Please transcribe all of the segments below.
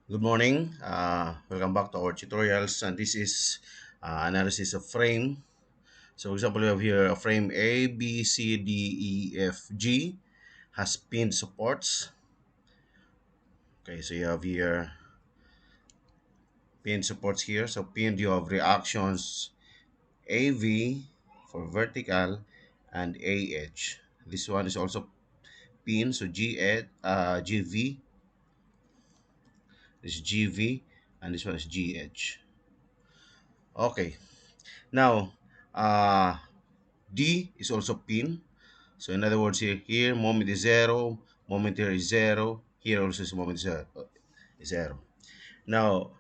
Good morning. Welcome back to our tutorials, and this is analysis of frame. So, for example, we have here a frame A, B, C, D, E, F, G has pinned supports. Okay, so you have here pinned supports here. So, pinned you have reactions AV for vertical and AH. This one is also pinned, so GV, this is GV, and this one is GH. Okay, now D is also pin. So in other words, here moment is zero, moment here is zero, here also is moment is zero. Now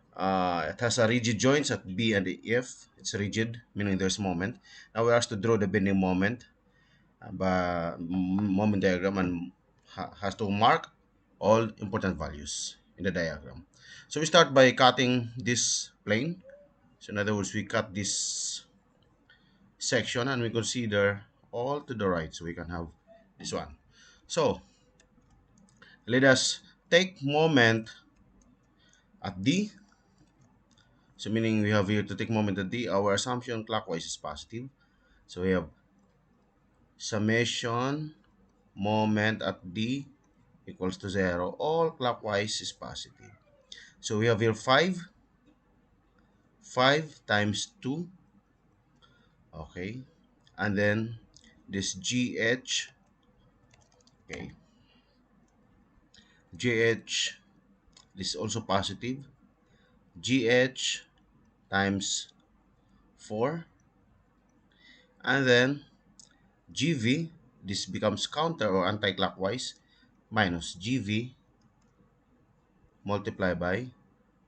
it has a rigid joints at B and F. It's rigid, meaning there's moment. Now we asked to draw the bending moment by moment diagram and has to mark all important values in the diagram. So we start by cutting this plane. So in other words, we cut this section and we consider all to the right, so we can have this one. So let us take moment at D. So meaning we have here to take moment at D, our assumption clockwise is positive. So we have summation moment at D equals to 0. All clockwise is positive. So we have here 5 times 2. Okay. And then this GH. Okay. GH, this is also positive. GH times 4, and then GV, this becomes counter or anti-clockwise, minus GV multiplied by,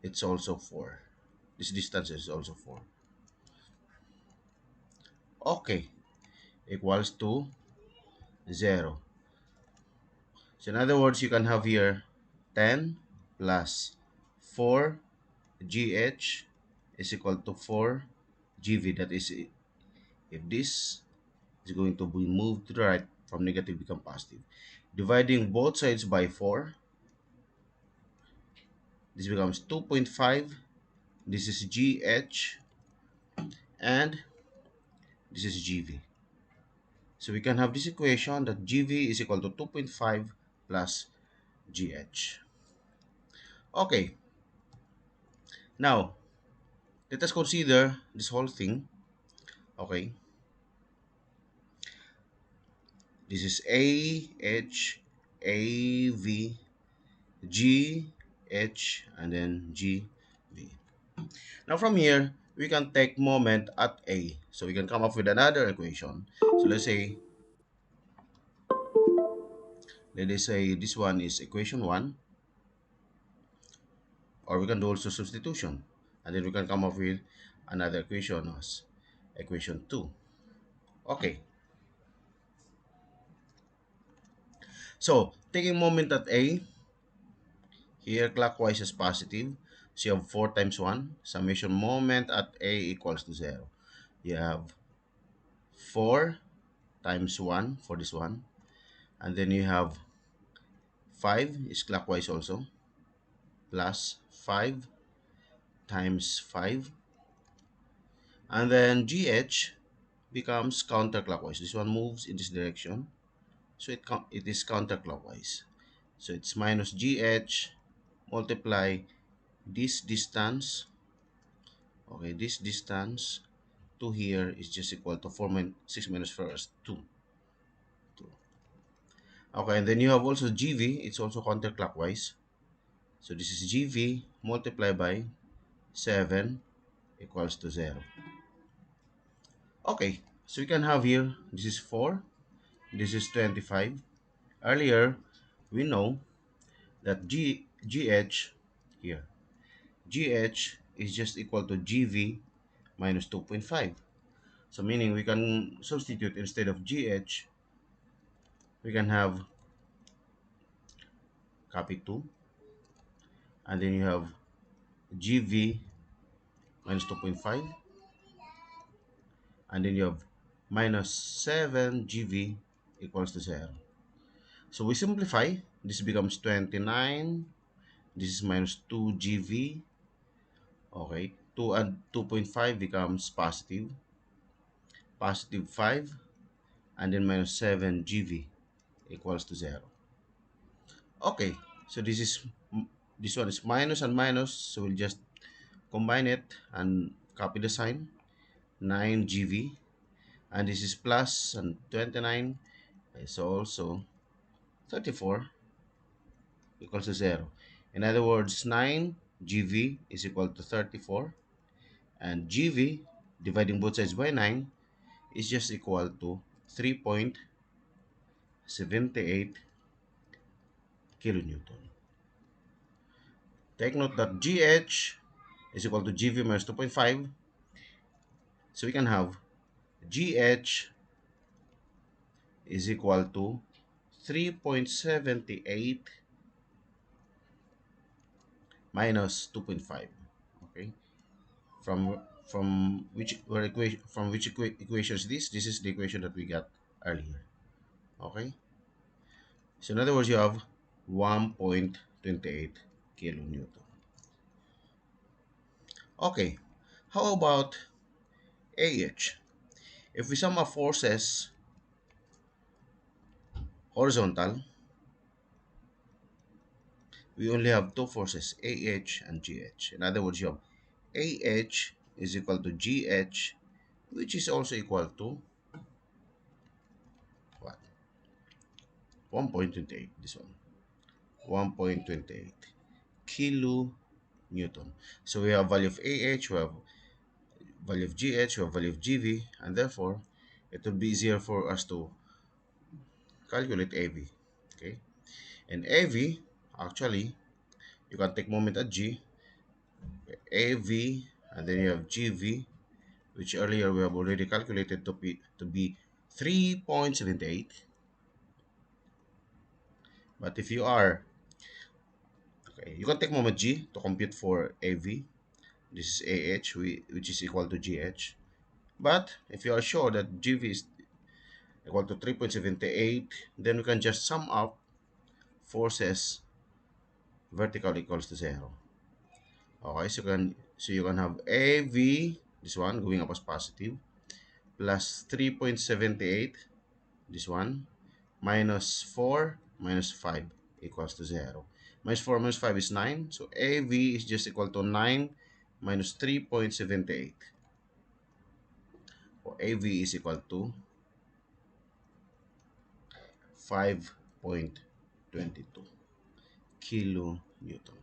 it's also 4. This distance is also 4. Okay, equals to 0. So in other words, you can have here 10 plus 4 GH is equal to 4 GV. That is, if this is going to be moved to the right from negative become positive. Dividing both sides by 4, this becomes 2.5. This is GH and this is GV. So we can have this equation that GV is equal to 2.5 plus GH. Okay, now let us consider this whole thing. Okay, this is AH, AV, GH, and then GV. Now from here, we can take moment at A. So we can come up with another equation. So let us say this one is equation 1, or we can do also substitution. And then we can come up with another equation as equation 2. Okay. So taking moment at A, here clockwise is positive. So you have 4 times 1. Summation moment at A equals to 0. You have 4 times 1 for this one. And then you have 5 is clockwise also, plus 5 times 5. And then GH becomes counterclockwise. This one moves in this direction. So it is counterclockwise. So it's minus GH multiply this distance. Okay, this distance to here is just equal to 6 minus 4 is 2. Okay, and then you have also GV. It's also counterclockwise. So this is GV multiplied by 7 equals to 0. Okay, so we can have here, this is 4, this is 25. Earlier, we know that GH here, GH is just equal to GV minus 2.5. So meaning we can substitute instead of GH, we can have copy 2, and then you have GV minus 2.5, and then you have minus 7 GV equals to 0. So we simplify, this becomes 29 This is minus 2 GV. Okay, 2 and 2.5 becomes positive, positive 5, and then minus 7 GV equals to 0. Okay, so this one is minus and minus, so we'll just combine it and copy the sign. 9 GV, and this is plus, and 29 is also 34 equals to 0. In other words, 9 GV is equal to 34, and GV dividing both sides by 9 is just equal to 3.78 kilonewton. Take note that GH is equal to GV minus 2.5, so we can have GH is equal to 3.78 minus 2.5. Okay, from which where equation from which equation is this? This is the equation that we got earlier. Okay, so in other words, you have 1.28 kilonewton. Okay, how about AH? If we sum up forces horizontal, we only have two forces, AH and GH. In other words, you have AH is equal to GH, which is also equal to what? 1.28. This one, 1.28 kilonewton. So we have value of AH, we have value of GH, we have value of GV, and therefore it will be easier for us to calculate AV. Okay, and AV, actually, you can take moment at G, AV, and then you have GV, which earlier we have already calculated to be 3.78. But if you are okay, you can take moment G to compute for AV. This is AH, which is equal to GH. But if you are sure that GV is equal to 3.78, then we can just sum up forces vertical equals to 0. Okay, so you can have AV, this one going up as positive, plus 3.78, this one, minus 4 minus 5 equals to 0. Minus 4 minus 5 is 9, so AV is just equal to 9 minus 3.78. Or AV is equal to 5.22 kilonewton.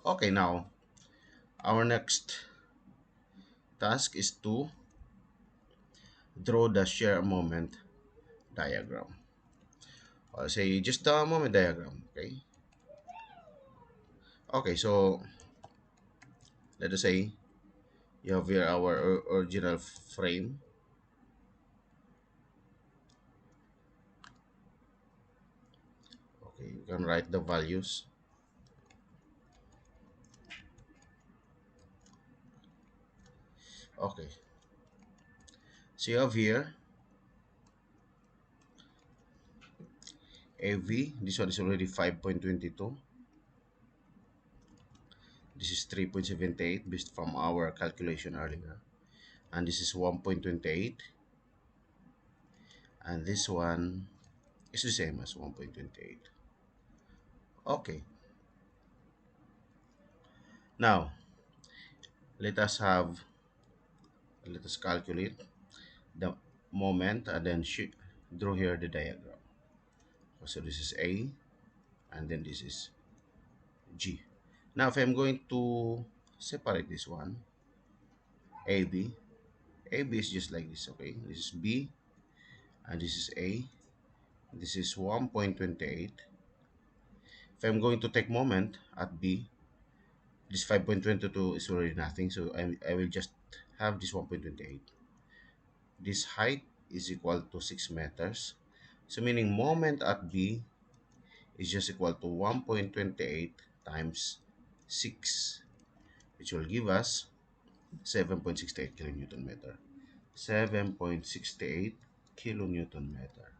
Okay, now our next task is to draw the shear moment diagram. Or say just the moment diagram. Okay, so let us say you have here our original frame. Okay, you can write the values. Okay, so you have here AV. This one is already 5.22. This is 3.78 based from our calculation earlier. And this is 1.28. And this one is the same as 1.28. Okay, now let us have let us calculate the moment and then draw here the diagram. So this is A, and then this is G. Now if I'm going to separate this one, AB, AB is just like this. Okay, this is B, and this is A. This is 1.28. If I'm going to take moment at B, this 5.22 is already nothing, so I will just have this 1.28. This height is equal to 6 meters, so meaning moment at B is just equal to 1.28 times 6, which will give us 7.68 kilonewton meter. 7.68 kilonewton meter.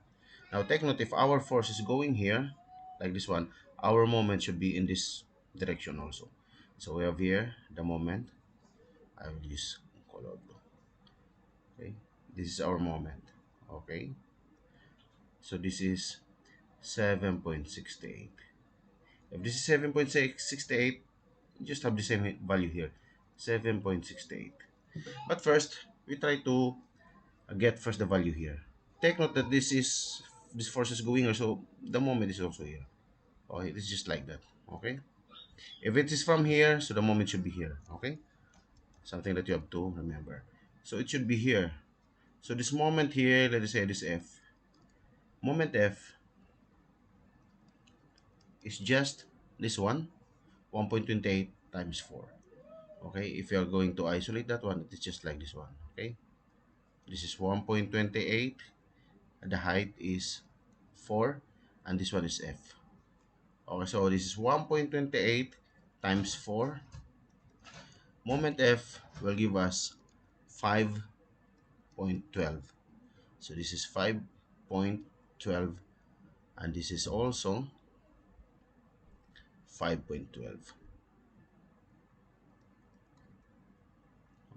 Now take note, if our force is going here, like this one, our moment should be in this direction also. So we have here the moment. I will use color blue. Okay, this is our moment. Okay, so this is 7.68. If this is 7.668, just have the same value here, 7.68. But first, we try to get first the value here. Take note that this force is going here, so the moment is also here. Okay, it's just like that. Okay, if it is from here, so the moment should be here. Okay, something that you have to remember. So it should be here. So this moment here, let us say this F. Moment F is just this one, 1.28 times 4. Okay, if you are going to isolate that one, it's just like this one. Okay, this is 1.28, the height is 4, and this one is F. Okay, so this is 1.28 times 4. Moment F will give us 5.12. So this is 5.12, and this is also 5.12.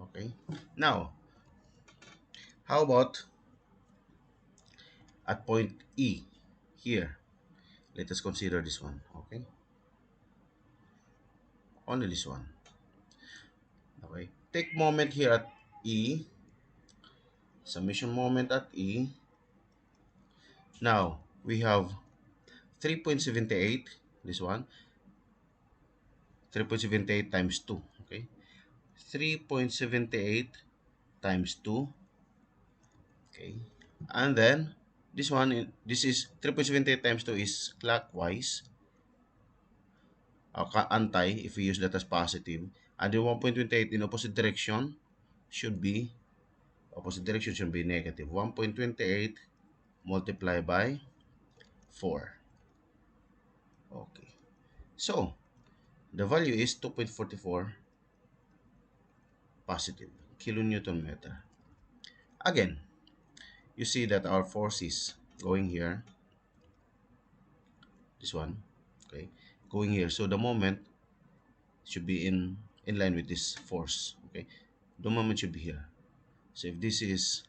Okay, now how about at point E here? Let us consider this one. Okay, only this one. Okay, take moment here at E, summation moment at E. Now we have 3.78, this one, 3.78 times 2. Okay, 3.78 times 2. Okay, and then this one, this is 3.78 times 2 is clockwise, anti if we use that as positive, and the 1.28 in opposite direction should be negative. 1.28 multiplied by 4. Okay, so the value is 2.44 positive kilonewton meter. Again, you see that our force is going here, this one, okay, going here. So the moment should be in line with this force. Okay, the moment should be here. So if this is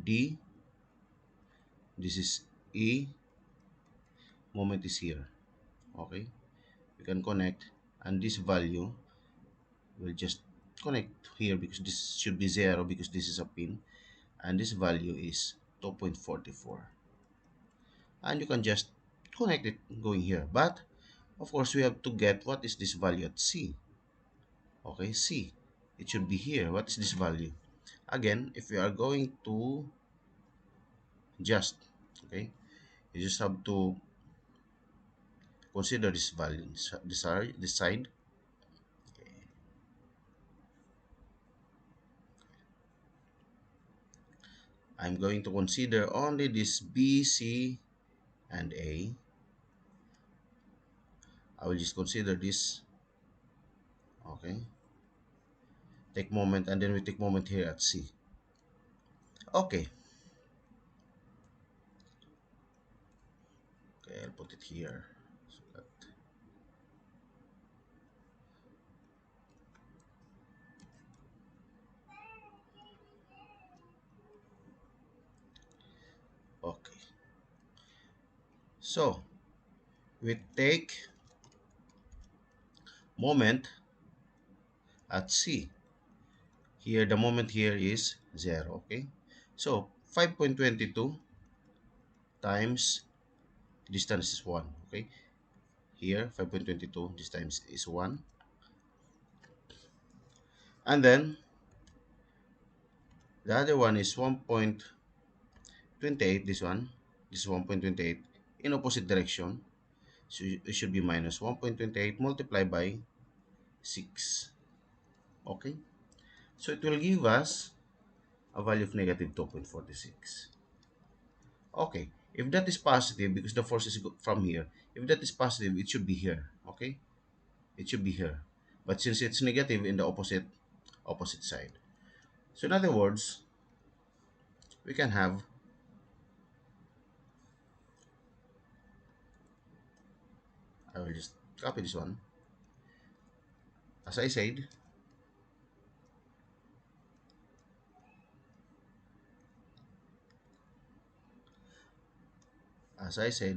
D, this is E, moment is here. Okay, we can connect, and this value will just connect here because this should be 0 because this is a pin, and this value is 2.44, and you can just connect it going here. But of course we have to get what is this value at C. Okay, C, it should be here. What is this value? Again, if we are going to just, okay, you just have to consider this value, this side. Okay. I'm going to consider only this B, C, and A. I will just consider this. Okay, take moment, and then we take moment here at C. Okay, okay, I'll put it here. So that, okay, so we take moment at C. Here, the moment here is 0. Okay, so 5.22 times distance is 1. Okay, here 5.22, this times is 1, and then the other one is 1.28. This is 1.28 in opposite direction, so it should be minus 1.28 multiplied by 6. Okay, so it will give us a value of negative 2.46. Okay, if that is positive, because the force is from here, if that is positive, it should be here. Okay, it should be here, but since it's negative, in the opposite side. So in other words, we can have I will just copy this one. As I said,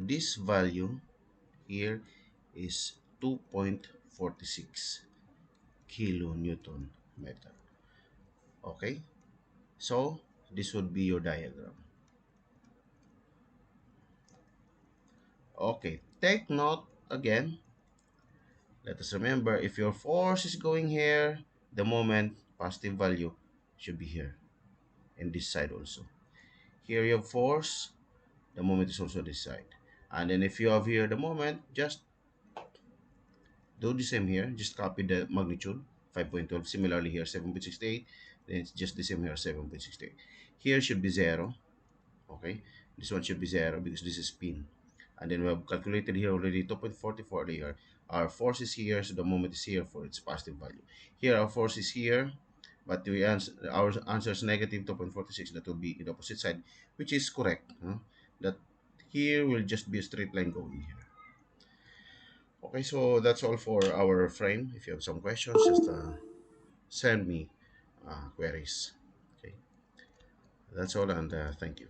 this value here is 2.46 kilonewton meter. Okay, so this would be your diagram. Okay, take note again. Let us remember, if your force is going here, the moment positive value should be here and this side also. Here you have force, the moment is also this side. And then if you have here the moment, just do the same here. Just copy the magnitude, 5.12. Similarly here, 7.68. Then it's just the same here, 7.68. Here should be 0. Okay, this one should be 0 because this is spin. And then we have calculated here already 2.44 here. Our force is here, so the moment is here for its positive value. Here our force is here, but our answer is negative 2.46. That will be in the opposite side, which is correct. That here will just be a straight line going here. Okay, so that's all for our frame. If you have some questions, just send me queries. Okay, that's all, and thank you.